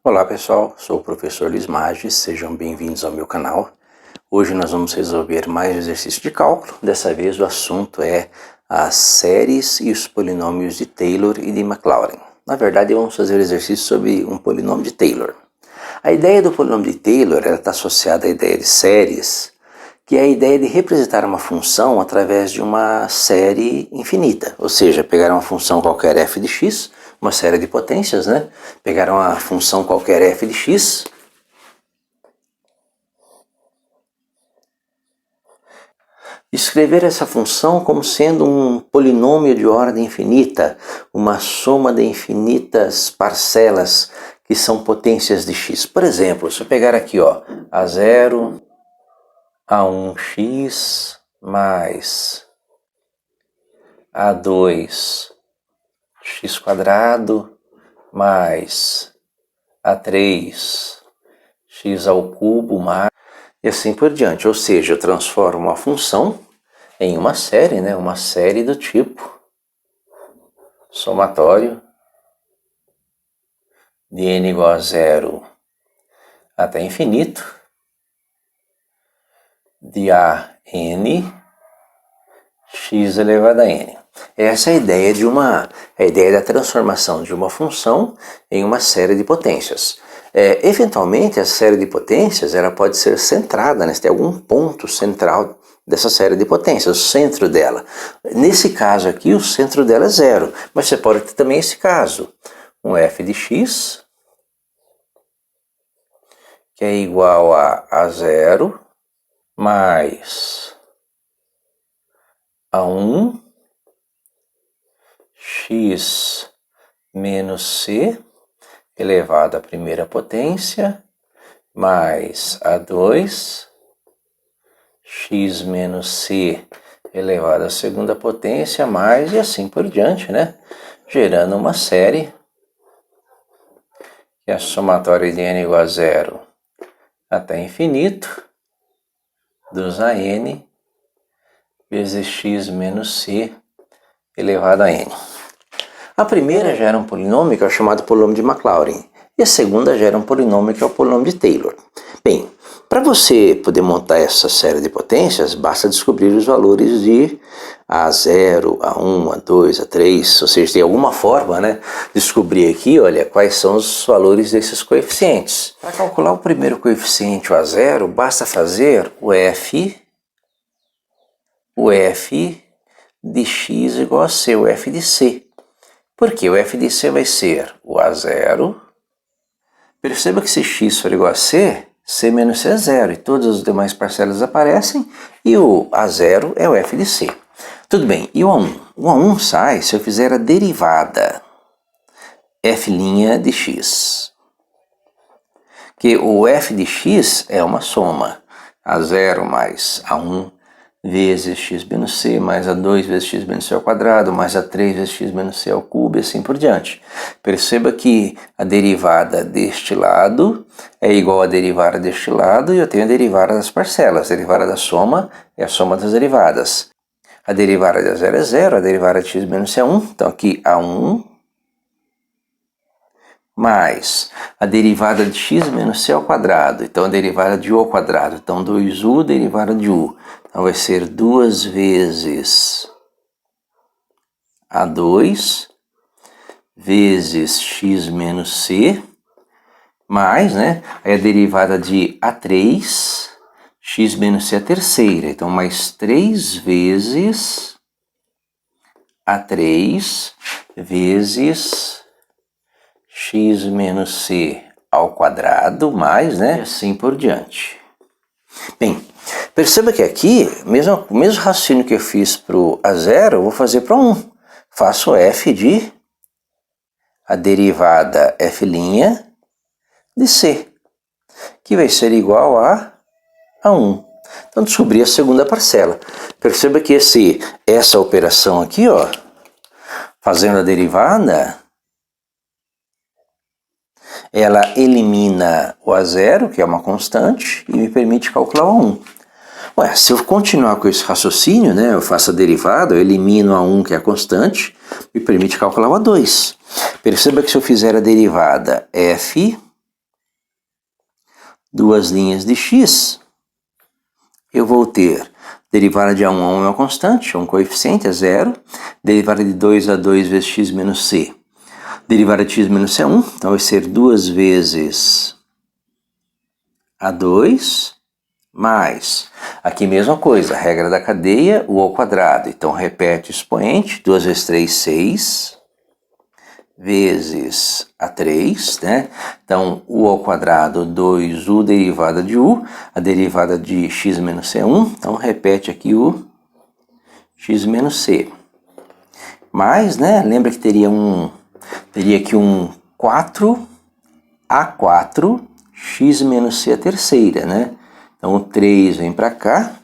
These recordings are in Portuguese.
Olá pessoal, sou o professor Luiz Maggi, sejam bem-vindos ao meu canal. Hoje nós vamos resolver mais um exercício de cálculo. Dessa vez o assunto é as séries e os polinômios de Taylor e de Maclaurin. Na verdade vamos fazer o exercício sobre um polinômio de Taylor. A ideia do polinômio de Taylor está associada à ideia de séries, que é a ideia de representar uma função através de uma série infinita. Ou seja, pegar uma função qualquer f de x, uma série de potências, né? Pegar uma função qualquer f de x, escrever essa função como sendo um polinômio de ordem infinita, uma soma de infinitas parcelas que são potências de x. Por exemplo, se eu pegar aqui, a0, a1x mais a2 x quadrado mais a3 x ao cubo mais e assim por diante. Ou seja, eu transformo uma função em uma série, né? Uma série do tipo somatório de n igual a 0 até infinito de a n x elevado a n. Essa é a ideia da transformação de uma função em uma série de potências. Eventualmente, a série de potências ela pode ser centrada, né? Tem algum ponto central dessa série de potências, o centro dela. Nesse caso aqui, o centro dela é zero, mas você pode ter também esse caso, um f de x, que é igual a zero, mais a1 x menos c elevado à primeira potência mais a2 x menos c elevado à segunda potência mais e assim por diante, né? Gerando uma série que é a somatória de n igual a 0 até infinito dos a n vezes x menos c elevado a n. A primeira gera um polinômio que é o chamado polinômio de Maclaurin, e a segunda gera um polinômio que é o polinômio de Taylor. Bem, para você poder montar essa série de potências, basta descobrir os valores de A0, A1, A2, A3, ou seja, tem alguma forma, né, descobrir aqui, olha, quais são os valores desses coeficientes. Para calcular o primeiro coeficiente, o A0, basta fazer o f de x igual a c, o f de c. Porque o f de c vai ser o a0. Perceba que se x for igual a c, c menos c é zero, e todas as demais parcelas aparecem, e o a0 é o f de c. Tudo bem, e o a1? O a1 sai se eu fizer a derivada f' de x. Que o f de x é uma soma, a0 mais a1 vezes x menos c, mais a2 vezes x menos c ao quadrado, mais a3 vezes x menos c ao cubo, e assim por diante. Perceba que a derivada deste lado é igual à derivada deste lado, e eu tenho a derivada das parcelas. A derivada da soma é a soma das derivadas. A derivada de a0 é 0, a derivada de x menos c é 1, então aqui a1 mais a derivada de x menos c ao quadrado, então a derivada de u ao quadrado, então 2u derivada de u. Então vai ser 2 vezes a2 vezes x menos c, mais, né, aí a derivada de a3, x menos c é a terceira, então mais 3 vezes a3 vezes x menos c ao quadrado, mais, né, e assim por diante. Bem, perceba que aqui, o mesmo raciocínio que eu fiz para o a0, eu vou fazer para 1. Faço f de a derivada f' de c, que vai ser igual a 1. Então, descobri a segunda parcela. Perceba que essa operação aqui, fazendo a derivada, ela elimina o a0, que é uma constante, e me permite calcular o a1. Ué, se eu continuar com esse raciocínio, né, eu faço a derivada, eu elimino a 1, que é a constante, me permite calcular o a2. Perceba que se eu fizer a derivada f duas linhas de x, eu vou ter derivada de A1 a 1 é uma constante, um coeficiente, é zero. Derivada de 2 a 2 vezes x menos c. Derivada de x menos c é 1, então vai ser 2 vezes A2 mais, aqui mesma coisa, regra da cadeia, u ao quadrado. Então repete o expoente, 2 vezes 3, 6, vezes A3, né? Então u ao quadrado, 2u derivada de u, a derivada de x menos c é 1, então repete aqui o x menos c. Mais, né? Lembra que teria aqui um 4A4, x menos c a terceira, né? Então, o 3 vem para cá,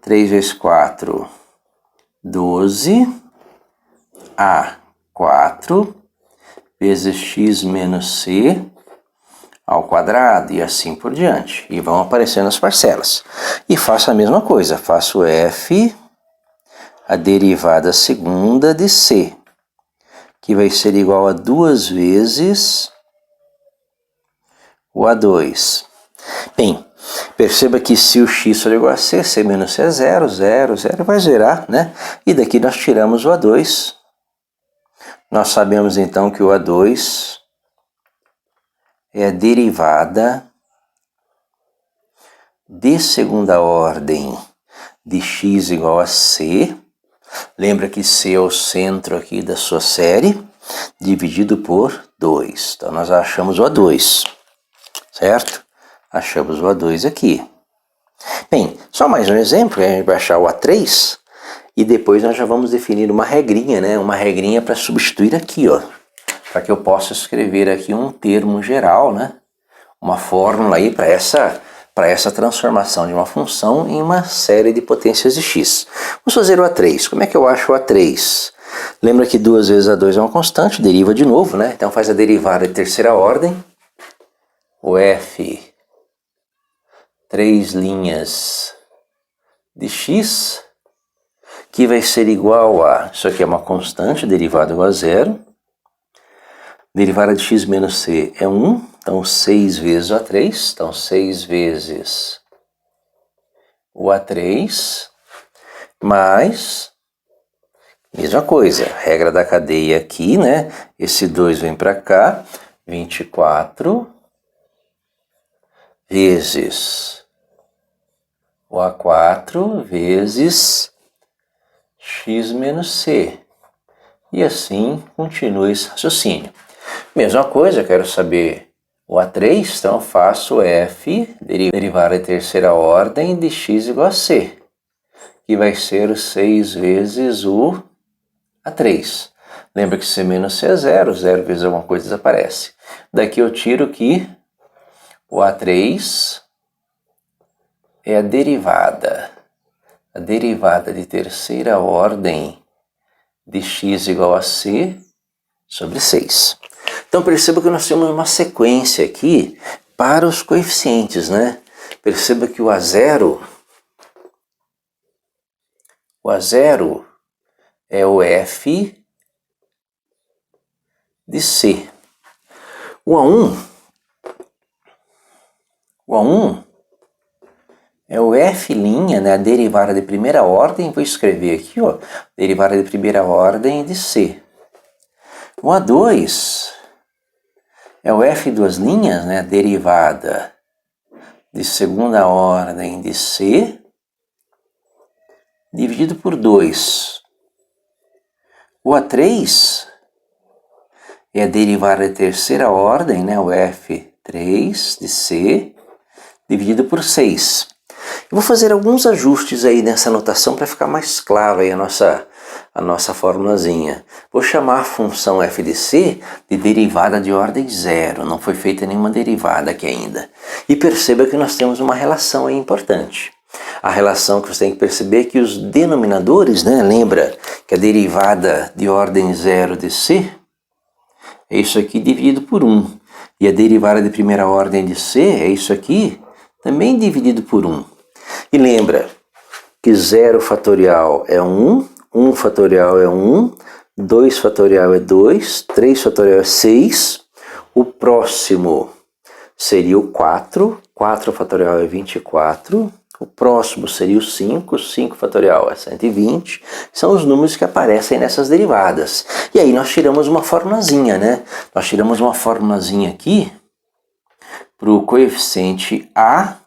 3 vezes 4, 12, A4, vezes x menos c ao quadrado, e assim por diante. E vão aparecendo as parcelas. E faço a mesma coisa, faço f, a derivada segunda de c, que vai ser igual a 2 vezes o A2. Bem, perceba que se o x for igual a c, c menos c é 0, 0, 0, vai zerar, né? E daqui nós tiramos o A2. Nós sabemos então que o A2 é a derivada de segunda ordem de x igual a c. Lembra que c é o centro aqui da sua série, dividido por 2. Então nós achamos o A2, certo? Achamos o A2 aqui. Bem, só mais um exemplo, a gente vai achar o A3 e depois nós já vamos definir uma regrinha, né? Uma regrinha para substituir aqui, ó, para que eu possa escrever aqui um termo geral, né? Uma fórmula aí para essa transformação de uma função em uma série de potências de x. Vamos fazer o A3. Como é que eu acho o A3? Lembra que 2 vezes A2 é uma constante, deriva de novo, né? Então faz a derivada de terceira ordem. O f, 3 linhas de x, que vai ser igual a, isso aqui é uma constante, derivada igual a zero. Derivada de x menos c é 1, então 6 vezes o A3, então 6 vezes o A3, mais, mesma coisa, regra da cadeia aqui, né? Esse 2 vem para cá, 24 vezes o A4 vezes x menos c. E assim continua esse raciocínio. Mesma coisa, eu quero saber o A3, então eu faço f, derivada de terceira ordem de x igual a c, que vai ser 6 vezes o A3. Lembra que c menos c é 0, 0 vezes alguma coisa desaparece. Daqui eu tiro que o A3 é a derivada de terceira ordem de x igual a c sobre 6. Então perceba que nós temos uma sequência aqui para os coeficientes, né? Perceba que o A0 é o f de c. O A1 é o f', né, a derivada de primeira ordem, vou escrever aqui, ó, derivada de primeira ordem de c. O A2 é o f duas linhas, né, a derivada de segunda ordem de c, dividido por 2. O A3 é a derivada de terceira ordem, né, o f3 de c, dividido por 6. Eu vou fazer alguns ajustes aí nessa notação para ficar mais clara aí a nossa formulazinha. Vou chamar a função f de c de derivada de ordem 0. Não foi feita nenhuma derivada aqui ainda. E perceba que nós temos uma relação aí importante. A relação que você tem que perceber é que os denominadores, né? Lembra que a derivada de ordem 0 de c é isso aqui dividido por 1. E a derivada de primeira ordem de c é isso aqui também dividido por 1. E lembra que 0 fatorial é 1, 1 fatorial é 1, 2 fatorial é 2, 3 fatorial é 6. O próximo seria o 4. 4 fatorial é 24. O próximo seria o 5. 5 fatorial é 120. São os números que aparecem nessas derivadas. E aí nós tiramos uma formulazinha, né? Nós tiramos uma formulazinha aqui para o coeficiente A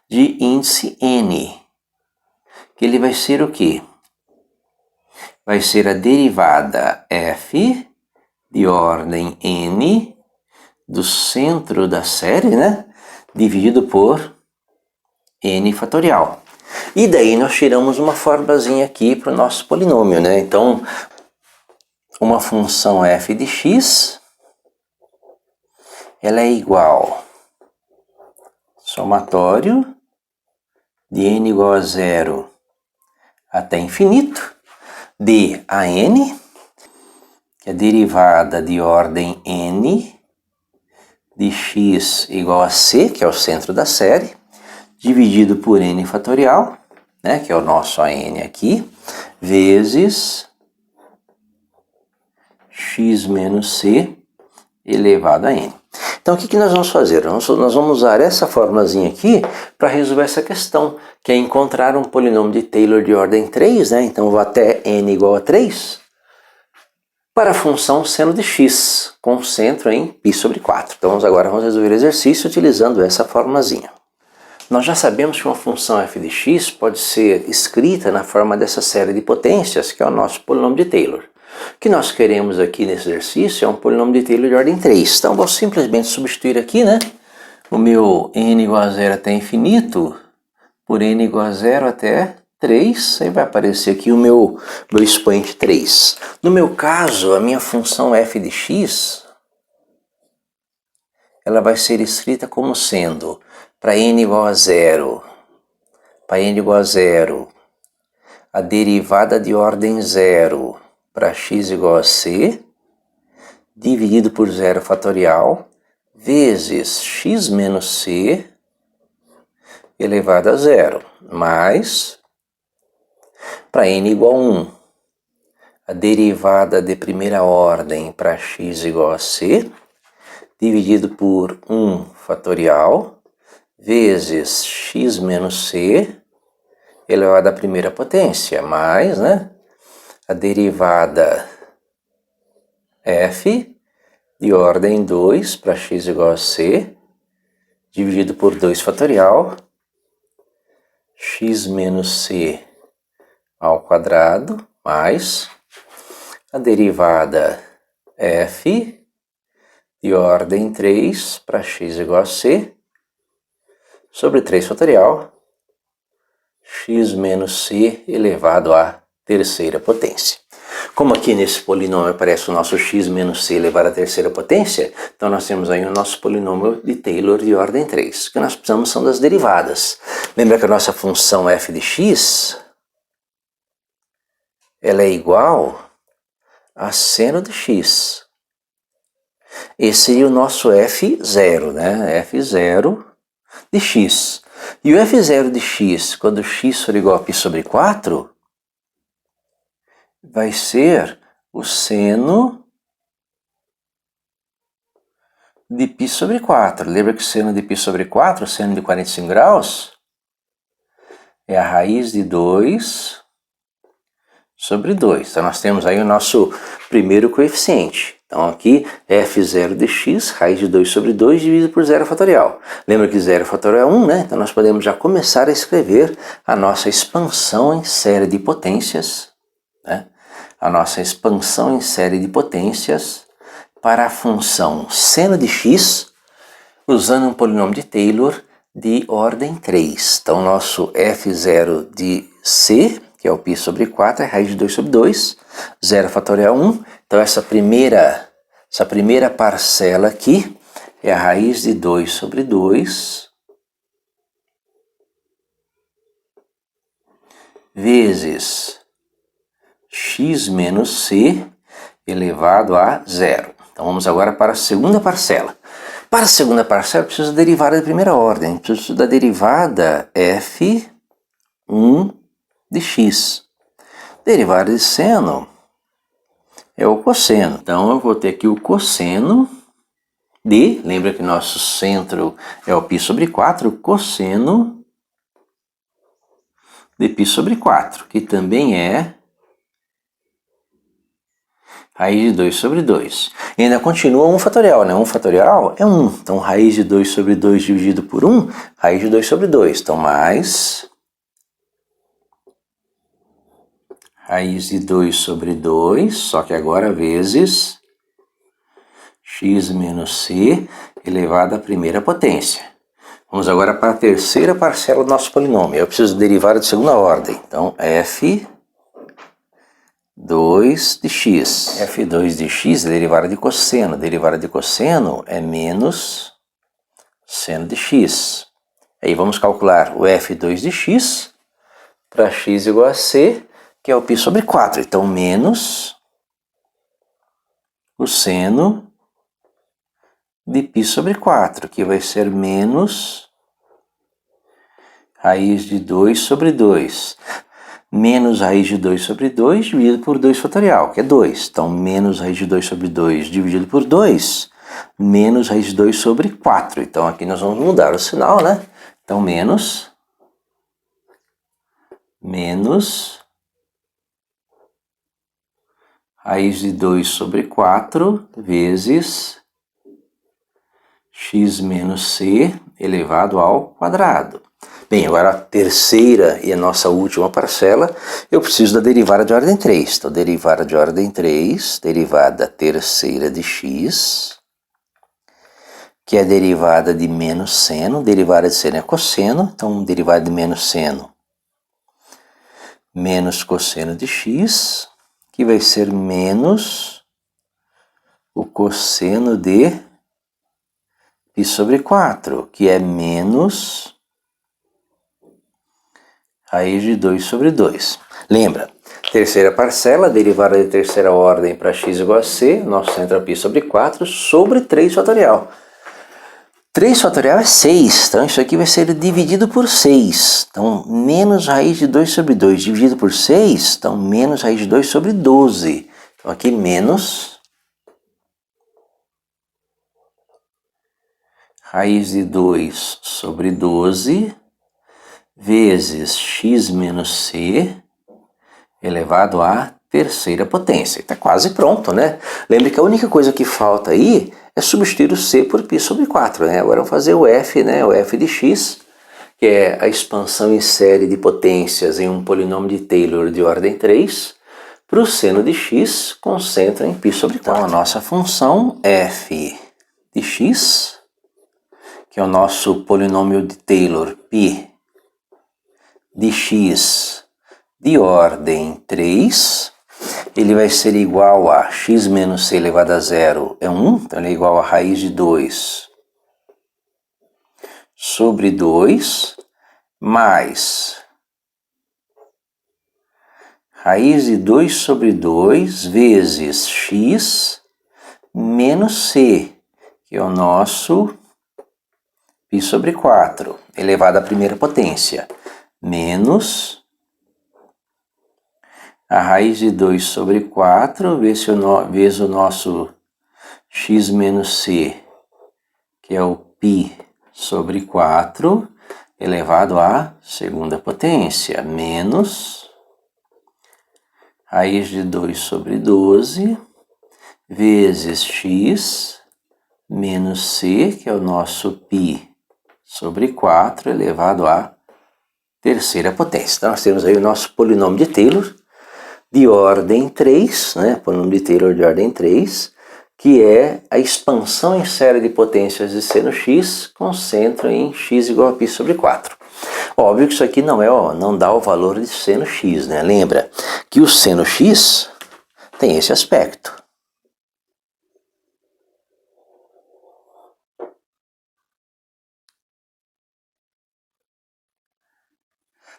de índice n. Que ele vai ser o quê? Vai ser a derivada f de ordem n do centro da série, né? Dividido por n fatorial. E daí nós tiramos uma formulazinha aqui para o nosso polinômio, né? Então, uma função f de x, ela é igual somatório de n igual a 0 até infinito, de a n, que é a derivada de ordem n, de x igual a c, que é o centro da série, dividido por n fatorial, né, que é o nosso AN aqui, vezes x menos c elevado a n. Então, o que nós vamos fazer? Nós vamos usar essa formulazinha aqui para resolver essa questão, que é encontrar um polinômio de Taylor de ordem 3, né? Então, eu vou até n igual a 3, para a função seno de x, com centro em π sobre 4. Então, agora vamos resolver o exercício utilizando essa formulazinha. Nós já sabemos que uma função f de x pode ser escrita na forma dessa série de potências, que é o nosso polinômio de Taylor. O que nós queremos aqui nesse exercício é um polinômio de Taylor de ordem 3. Então, vou simplesmente substituir aqui, né? O meu n igual a 0 até infinito por n igual a 0 até 3. Aí vai aparecer aqui o meu expoente 3. No meu caso, a minha função f de x, ela vai ser escrita como sendo, para n igual a 0, a derivada de ordem 0 para x igual a c, dividido por 0 fatorial, vezes x menos c elevado a 0, mais, para n igual a 1, a derivada de primeira ordem para x igual a c, dividido por 1 fatorial, vezes x menos c elevado à primeira potência, mais, né, a derivada f de ordem 2 para x igual a c, dividido por 2 fatorial, x menos c ao quadrado, mais a derivada f de ordem 3 para x igual a c, sobre 3 fatorial, x menos c elevado à terceira potência. Como aqui nesse polinômio aparece o nosso x menos c elevado à terceira potência, então nós temos aí o nosso polinômio de Taylor de ordem 3. O que nós precisamos são das derivadas. Lembra que a nossa função f de x, ela é igual a seno de x. Esse seria o nosso f0, né? f0 de x. E o f0 de x, quando x for igual a π sobre 4, vai ser o seno de π sobre 4. Lembra que o seno de π sobre 4, o seno de 45 graus, é a raiz de 2 sobre 2. Então, nós temos aí o nosso primeiro coeficiente. Então, aqui, f0 de x, raiz de 2 sobre 2, dividido por 0 fatorial. Lembra que 0 fatorial é 1, né? Então, nós podemos já começar a escrever a nossa expansão em série de potências, né? A nossa expansão em série de potências para a função seno de x, usando um polinômio de Taylor de ordem 3. Então, nosso f0 de c, que é o π sobre 4, é raiz de 2 sobre 2, 0 fatorial 1. Então, essa primeira parcela aqui é a raiz de 2 sobre 2, vezes x menos c elevado a 0. Então, vamos agora para a segunda parcela. Para a segunda parcela, eu preciso da derivada de primeira ordem. Eu preciso da derivada f1 de x. Derivada de seno é o cosseno. Então, eu vou ter aqui o cosseno de, lembra que nosso centro é o π sobre 4, cosseno de π sobre 4, que também é raiz de 2 sobre 2. E ainda continua 1 fatorial, né? 1 fatorial é 1. Então, raiz de 2 sobre 2 dividido por 1, raiz de 2 sobre 2. Então, mais raiz de 2 sobre 2, só que agora vezes x menos c elevado à primeira potência. Vamos agora para a terceira parcela do nosso polinômio. Eu preciso derivar de segunda ordem. Então, f2 de x. f2 de x é derivada de cosseno. Derivada de cosseno é menos seno de x. Aí vamos calcular o f2 de x para x igual a c, que é o π sobre 4. Então, menos o seno de π sobre 4, que vai ser menos raiz de 2 sobre 2. Menos raiz de 2 sobre 2 dividido por 2 fatorial, que é 2. Então, menos raiz de 2 sobre 2 dividido por 2, menos raiz de 2 sobre 4. Então, aqui nós vamos mudar o sinal, né? Então, menos raiz de 2 sobre 4 vezes x menos c elevado ao quadrado. Bem, agora a terceira e a nossa última parcela, eu preciso da derivada de ordem 3. Então, derivada de ordem 3, derivada terceira de x, que é a derivada de menos seno. Derivada de seno é cosseno, então derivada de menos seno menos cosseno de x, que vai ser menos o cosseno de π sobre 4, que é menos raiz de 2 sobre 2. Lembra, terceira parcela, derivada de terceira ordem para x igual a c, nosso centro é π sobre 4, sobre 3 fatorial. 3 fatorial é 6, então isso aqui vai ser dividido por 6. Então, menos raiz de 2 sobre 2 dividido por 6, então menos raiz de 2 sobre 12. Então, aqui menos raiz de 2 sobre 12 vezes x menos c elevado à terceira potência. Está quase pronto, né? Lembre que a única coisa que falta aí é substituir o c por π sobre 4. Né? Agora vamos fazer o f, né? O f de x, que é a expansão em série de potências em um polinômio de Taylor de ordem 3, para o seno de x concentra em π sobre 4. Então, a nossa função f de x, que é o nosso polinômio de Taylor π de x de ordem 3, ele vai ser igual a x menos c elevado a zero é 1, então ele é igual a raiz de 2 sobre 2, mais raiz de 2 sobre 2 vezes x menos c, que é o nosso π sobre 4, elevado à primeira potência, menos a raiz de 2 sobre 4 vezes o nosso x menos c, que é o π sobre 4, elevado à segunda potência, menos raiz de 2 sobre 12 vezes x menos c, que é o nosso π sobre 4, elevado à terceira potência. Então, nós temos aí o nosso polinômio de Taylor de ordem 3, né? Polinômio de Taylor de ordem 3, que é a expansão em série de potências de seno x concentra em x igual a π sobre 4. Óbvio que isso aqui não dá o valor de seno x, né? Lembra que o seno x tem esse aspecto.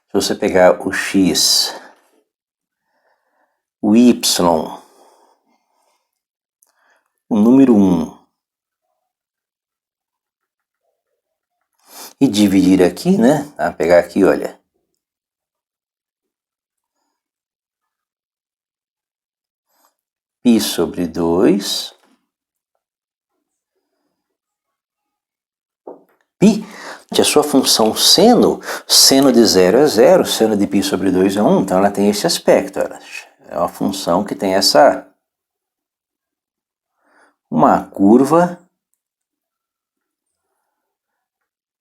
Se você pegar o x, o y, o número 1, e dividir aqui, né? Tá? Pegar aqui, olha. Π sobre 2 a sua função seno de 0 é 0, seno de π sobre 2 é 1, então ela tem esse aspecto. É uma função que tem uma curva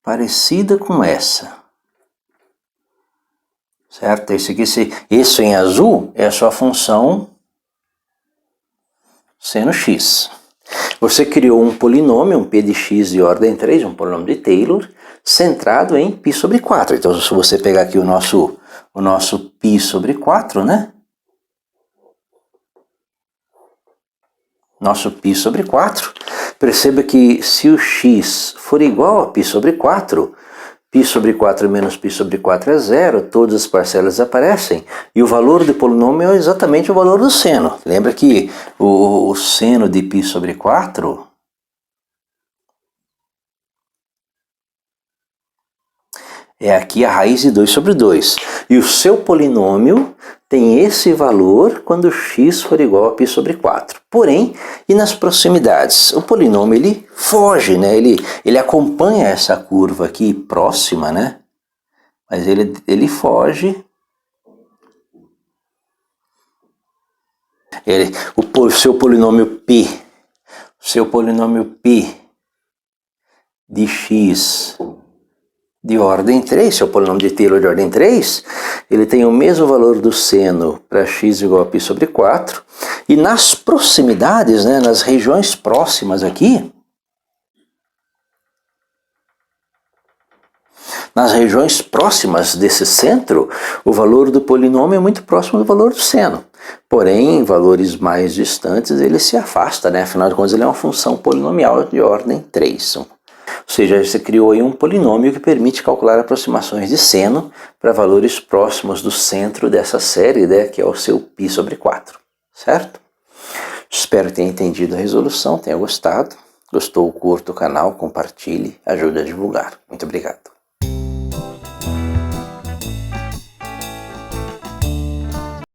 parecida com essa. Certo? Esse em azul é a sua função seno x. Você criou um polinômio, um p de x de ordem 3, um polinômio de Taylor, centrado em π sobre 4. Então, se você pegar aqui o nosso π sobre 4, né? Nosso π sobre 4, perceba que se o x for igual a π sobre 4, π sobre 4 menos π sobre 4 é 0, todas as parcelas aparecem, e o valor do polinômio é exatamente o valor do seno. Lembra que o seno de π sobre 4 é aqui a raiz de 2 sobre 2. E o seu polinômio tem esse valor quando x for igual a π sobre 4. Porém, e nas proximidades? O polinômio ele foge, né? Ele acompanha essa curva aqui próxima, né? Mas ele foge. O seu polinômio π de x de ordem 3, seu polinômio de Taylor de ordem 3, ele tem o mesmo valor do seno para x igual a π sobre 4, e nas proximidades, né, nas regiões próximas aqui, nas regiões próximas desse centro, o valor do polinômio é muito próximo do valor do seno. Porém, em valores mais distantes, ele se afasta, né? Afinal de contas, ele é uma função polinomial de ordem 3. Ou seja, você criou aí um polinômio que permite calcular aproximações de seno para valores próximos do centro dessa série, né, que é o seu π sobre 4, certo? Espero que tenha entendido a resolução, tenha gostado. Gostou, curta o canal, compartilhe, ajude a divulgar. Muito obrigado.